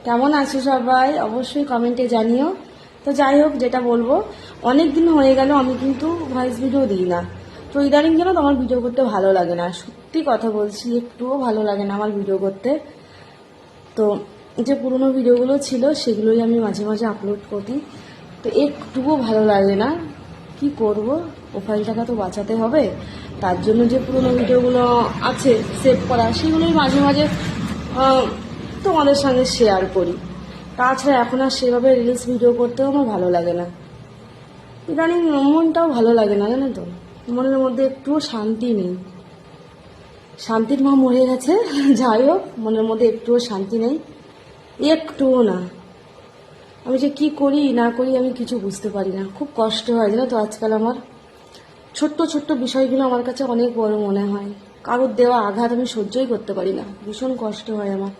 কেমন আছো সবাই? অবশ্যই কমেন্টে জানিও। তো যাই হোক, যেটা বলবো, অনেক দিন হয়ে গেল আমি কিন্তু ভয়েস ভিডিও দিই না। তো ইদানিং যেন তোমার ভিডিও করতে ভালো লাগে না, সত্যি কথা বলছি, একটুও ভালো লাগে না আমার ভিডিও করতে। তো যে পুরনো ভিডিওগুলো ছিল সেগুলোই আমি মাঝে মাঝে আপলোড করি, তো একটুও ভালো লাগে না। কি করব, প্রোফাইল টাকা তো বাঁচাতে হবে, তার জন্য যে পুরনো ভিডিওগুলো আছে সেভ করা সেগুলোই মাঝে মাঝে তোমাদের সঙ্গে শেয়ার করি। তাছাড়া এখন আর সেভাবে রিলস ভিডিও করতেও আমার ভালো লাগে না। ইদানিং মনটাও ভালো লাগে না, জানো তো, মনের মধ্যে একটুও শান্তি নেই। শান্তির মা মরে গেছে, যাই হোক, মনের মধ্যে একটুও শান্তি নেই, একটুও না। আমি যে কি করি না করি আমি কিছু বুঝতে পারি না, খুব কষ্ট হয় জানো তো। আজকাল আমার ছোট্ট ছোট্ট বিষয়গুলো আমার কাছে অনেক বড় মনে হয়। কারোর দেওয়া আঘাত আমি সহ্যই করতে পারি না, ভীষণ কষ্ট হয় আমার।